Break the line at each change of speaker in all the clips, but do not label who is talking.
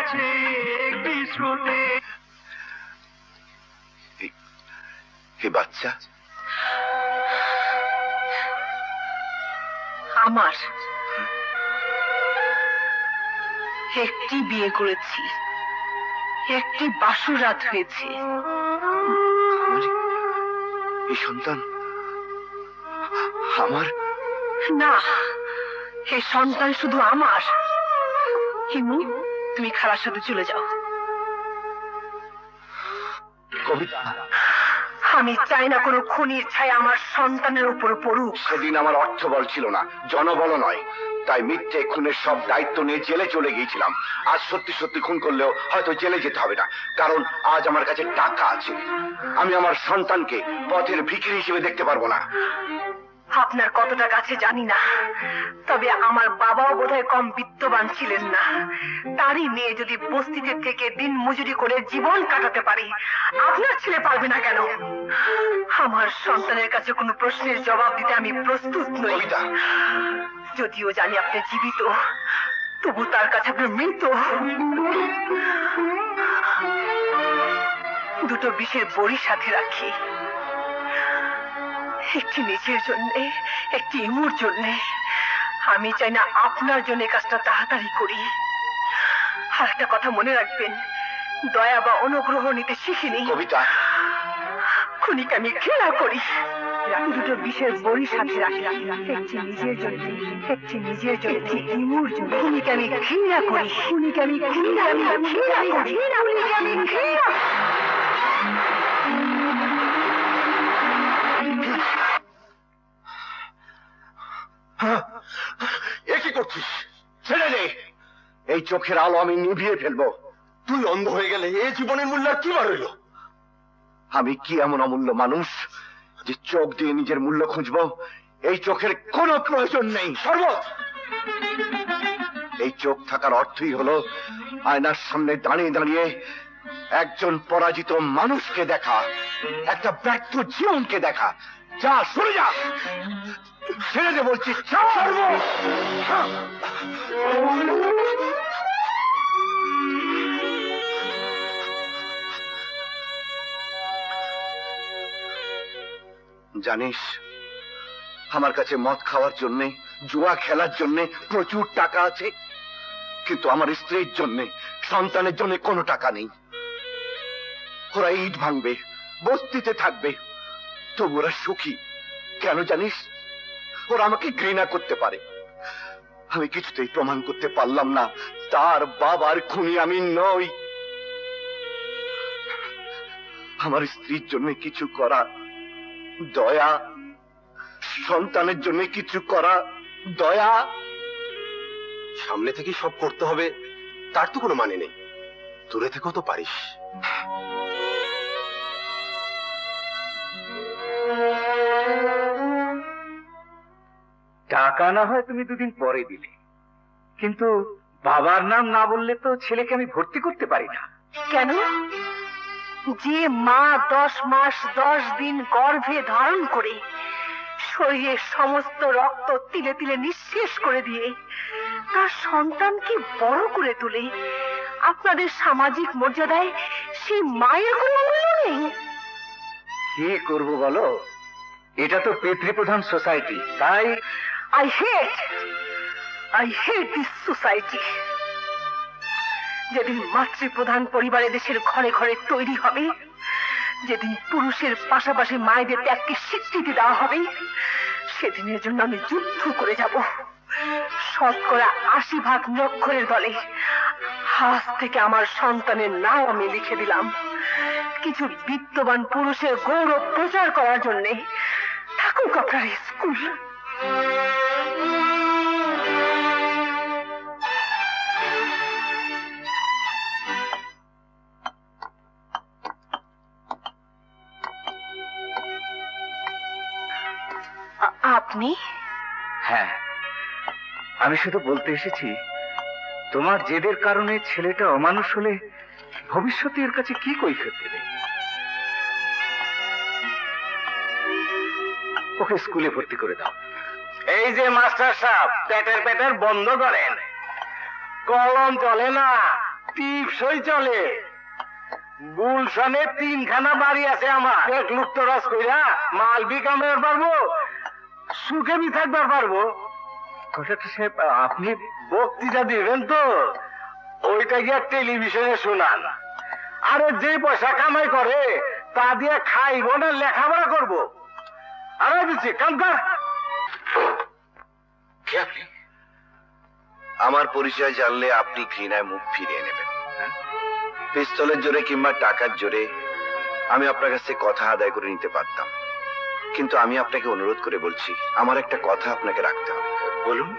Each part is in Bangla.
গেছে একটি স্রোতে।
হে বাচ্চা,
আমার একটি বিয়ে করেছি, একটি বাসর রাত হয়েছে।
এই সন্তান আমার
না, এই সন্তান শুধু আমার। হিমু, তুমি খালার সাথে চলে যাও।
কবিতা,
আমি চাই না কোনো খুনির ছায়া আমার সন্তানের উপর পড়ুক।
সেদিন আমার অর্থবল ছিল না, জনবল নয়, তাই মিথ্যে খুনের সব দায়িত্ব নিয়ে জেলে চলে গিয়েছিলাম। আজ সত্যি সত্যি খুন করলেও হয়তো জেলে যেতে হবে না, কারণ আজ আমার কাছে টাকা আছে। আমি আমার সন্তানকে পথের ভিখিরি হিসেবে দেখতে পারবো না।
আপনার কত টাকা আছে জানি না, তবে আমার বাবাও বোধহয় কম বিত্তবান ছিলেন না। তারই মেয়ে যদি বস্তিতে থেকে দিন মজুরি করে জীবন কাটাতে পারে, আপনার ছেলে পারবে না কেন? আমার সন্তানের কাছে কোনো প্রশ্নের জবাব দিতে আমি প্রস্তুত নই। যদিও জানি আপনি জীবিত, তবু তার কাছে আপনি মৃত। দুটো বিষের বড়ি সাথে রাখি, একটি নিজের জন্য, একটি ইমুর জন্য। আমি চাই না আপনার জন্য কাজটা তাড়াতাড়ি করি। আর একটা কথা মনে রাখবেন, দয়া বা অনুগ্রহ নিতে শিখিনি।
কবিতা,
খুনিকে আমি ঘৃণা করি। দুটো বিষের বড়ি সাথে রাখি, একটি নিজের জন্য, একটি নিজের জন্য, একটি ইমুর জন্য। খুনিকে আমি ঘৃণা করি, খুনিকে আমি ঘৃণা করি, খুনিকে আমি ঘৃণা।
এ কি করছিস? ছেড়ে দে, এই চোখের আলো আমি নিভিয়ে ফেলবো।
তুই অন্ধ হয়ে গেলে এ জীবনের মূল্য আর কি বার হইল?
আমি কি এমন অমূল্য মানুষ যে চোখ দিয়ে নিজের মূল্য খুঁজবো? এই চোখের কোনো প্রয়োজন নেই।
শরবত,
এই চোখ থাকার অর্থই হলো আয়নার সামনে দাঁড়িয়ে দাঁড়িয়ে একজন পরাজিত মানুষকে দেখা, একটা ব্যর্থ জীবনকে দেখা। যা, সরে যা, ছেড়ে দে বলছি। জানিস, আমার কাছে মদ খাওয়ার জন্য, জুয়া খেলার জন্য প্রচুর টাকা আছে, কিন্তু আমার স্ত্রীর জন্য, সন্তানের জন্য কোনো টাকা নেই। ওরা ইট ভাঙবে, বস্তিতে থাকবে, তবু ওরা সুখী। কেন জানিস? ওরা আমাকে ঘৃণা করতে পারে। আমি কিছুতেই প্রমাণ করতে পারলাম না তার বাবার খুনি আমি নই। আমার স্ত্রীর জন্য কিছু করা দয়া, সন্তানের জন্য কিছু করা দয়া।
সামনে থেকে সব করতে হবে তার তো কোনো মানে নেই, দূরে থেকেও তো পারিস।
টাকা না হয় তুমি দুদিন পরে দিলে, কিন্তু বাবার নাম না বললে তো ছেলেকে আমি ভর্তি করতে পারি না।
কেন? যে মা 10 মাস 10 দিন গর্ভে ধারণ করে শরীরের সমস্ত রক্ত তিলে তিলে নিঃশেষ করে দিয়ে তার সন্তানকে বড় করে তোলে, আপনাদের সামাজিক মর্যাদায় সেই মায়ের কোনো মূল্য নেই?
কি করব বলো, এটা তো পিতৃপ্রধান সোসাইটি, তাই
I hate this society. যেদিন মাতৃপ্রধান পরিবারে দেশের ঘরে ঘরে তৈরি হবে, যেদিন পুরুষের পাশাপাশি মায়েদের ত্যাগকে স্বীকৃতি দেওয়া হবে, সেদিনের জন্য আমি যুদ্ধ করে যাব। 80% নিরক্ষরের দলে আজ থেকে আমার সন্তানের নাম আমি লিখে দিলাম। কিছু বিত্তবান পুরুষের গৌরব প্রচার করার জন্য থাকুক আপনার স্কুল। আপনি?
হ্যাঁ, আমি শুধু বলতে এসেছি, তোমার জেদের কারণে ছেলেটা অমানুষ হলে ভবিষ্যতে এর কাছে কি কৈফিয়ত দেবে? ওকে স্কুলে ভর্তি করে দাও।
এই যে মাস্টার সাহেব, পেটের বন্ধ করেন, কলম চলে না,
টিপসই চলে। গুলশানে 3খানা বাড়ি আছে আমার। এক লুপ্তরাজ কইরা মাল বি কামাইবার পারবো, সুখে বি থাকবার পারবো। কন্ট্রাক্টর সাহেব, আপনি বক্তৃতা দিবেন তো ওইটা গিয়া টেলিভিশনে শোনান। আরে যে পয়সা কামাই করে তা দিয়ে খাইব না লেখাপড়া করবো। আরে দিচ্ছি কাম কর।
কে আপনি? আমার পরিচয় জানলে আপনি ঘৃণায় মুখ ফিরিয়ে নেবেন। পিস্তলের জোরে কিংবা টাকার জোরে আমি আপনার কাছে কথা আদায় করে নিতে পারতাম, কিন্তু আমি আপনাকে অনুরোধ করে বলছি, আমার একটা কথা আপনাকে রাখতে হবে।
বলুন।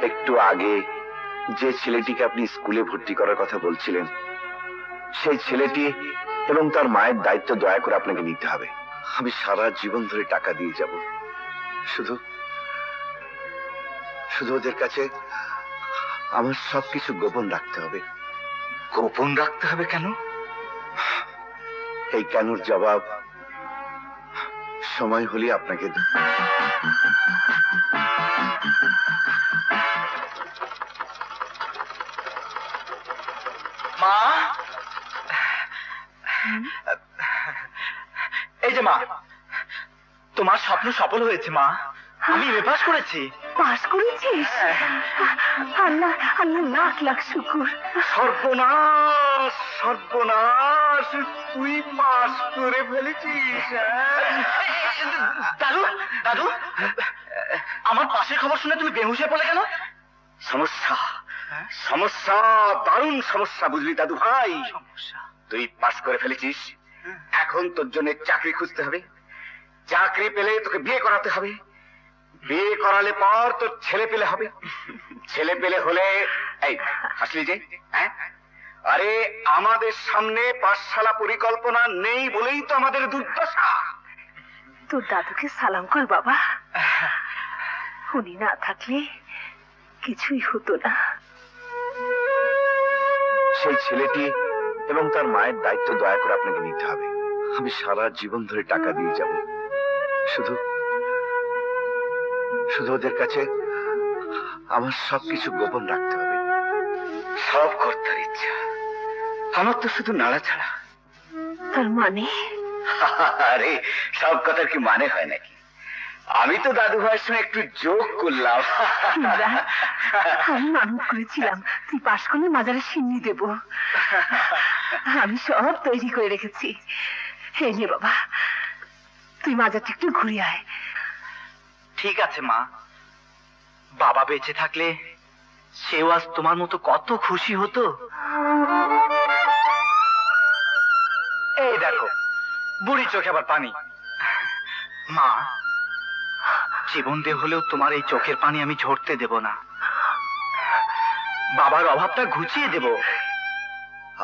একটু আগে যে ছেলেটিকে আপনি স্কুলে ভর্তি করার কথা বলছিলেন, সেই ছেলেটি এবং তার মায়ের দায়িত্ব দয়া করে আপনাকে নিতে হবে। আমি সারা জীবন ধরে টাকা দিয়ে যাব, শুধু শুধু ওদের কাছে আমার সবকিছু গোপন রাখতে হবে।
গোপন রাখতে হবে কেন?
এই কেনর জবাব সময় হলে আপনাকে
মা, এই যে মা, তোমার স্বপ্ন সফল হয়েছে মা। আমি এমএ পাস করেছি।
পাস করেছিস? আল্লাহ আল্লাহ লাখ লাখ শুকুর।
সর্বনাশ সর্বনাশ, তুই পাস করে ফেলেছিস। দাদু দাদু, আমার পাশের খবর শুনে তুমি বেহুশ হয়ে পড়লে কেন? সমস্যা সমস্যা, দারুণ সমস্যা, বুঝলি দাদু ভাই? সমস্যা? তুই পাস করে ফেলেছিস, এখন তোর জন্য চাকরি খুঁজতে হবে। চাকরি পেলে তোকে বিয়ে করাতে হবে, বিয়ে করালে পর তোর ছেলে পেলে হবে, ছেলে পেলে হলে এই হাসলি যে, হ্যাঁ? আরে আমাদের সামনে পাঠশালা পরিকল্পনা নেই বলেই তো আমাদের দুর্দশা।
তোর দাদুকে সালাম কর বাবা, উনি না থাকলে কিছুই হতো না।
সেই ছেলেটি এবং তার মায়ের দায়িত্ব দয়া করে আপনাকে নিতে হবে। আমি সারা জীবন ধরে টাকা দিয়ে যাব, শুধু শুধু ওদের কাছে আমার সবকিছু গোপন রাখতে হবে।
সব কর্তার ইচ্ছা, আমার তো শুধু নাড়া ছাড়া।
তার মানে?
আরে সব কথার কি মানে হয় নাকি? আমি তো দাদু ভাইয়ের সঙ্গে একটু যোগ করলাম।
আমি মানত করেছিলাম তুই পাশ করলে মাজারে সিন্নি দেব। আমি সব তৈরি করে রেখেছি। হে নে বাবা, তুই মাজারটা একটু ঘুরে আয়।
ঠিক আছে মা, বাবা বেঁচে থাকলে সেও আজ তোমার মতো কত খুশি হতো। এই দেখো, বুড়ি চোখে আবার পানি। মা, জীবন দিয়ে হলেও তোমার এই চোখের পানি আমি ঝরতে দেব না। বাবার অভাবটা ঘুচিয়ে দেব।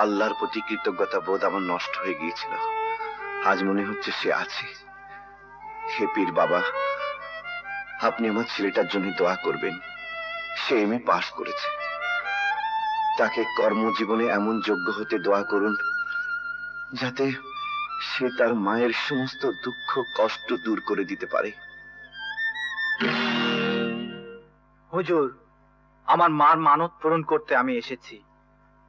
আল্লাহর প্রতি কৃতজ্ঞতা বোধ আমার নষ্ট হয়ে গিয়েছিল, আজ মনে হচ্ছে সে আছে। হে পীর বাবা, আপনি আমার ছেলেটার জন্য দোয়া করবেন। সে এমএ পাশ করেছে, তাকে কর্মজীবনে এমন যোগ্য হতে দোয়া করুন যাতে সে তার মায়ের সমস্ত দুঃখ কষ্ট দূর করে দিতে পারে।
হুজুর, আমার মার মানত পূরণ করতে আমি এসেছি।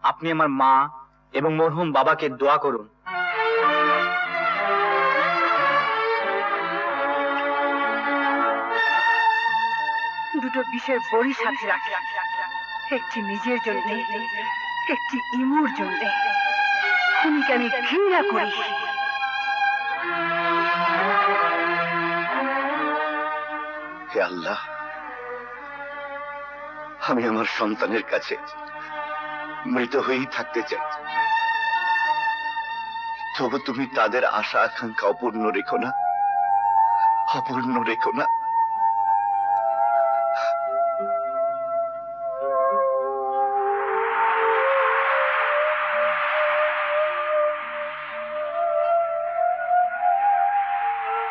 আপনি আমার মা এবং মরহুম বাবাকে দোয়া করুন।
দুটো বিষের বড়ি সাথে রাখি, একটি নিজের জন্য, একটি ইমুর জন্য। খুনিকে আমি ঘৃণা করি।
হে আল্লাহ, আমি আমার সন্তানের কাছে মৃত হয়েই থাকতে চাই, তবু তুমি তাদের আশা আকাঙ্ক্ষা অপূর্ণ রেখো না, অপূর্ণ রেখো না।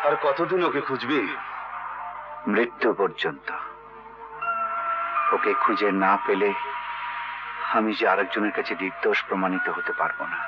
আর কতদিন ওকে খুঁজবি?
মৃত্যু পর্যন্ত। ওকে খুঁজে না পেলে আমি যে আরেকজনের কাছে নির্দোষ প্রমাণিত হতে পারবো না।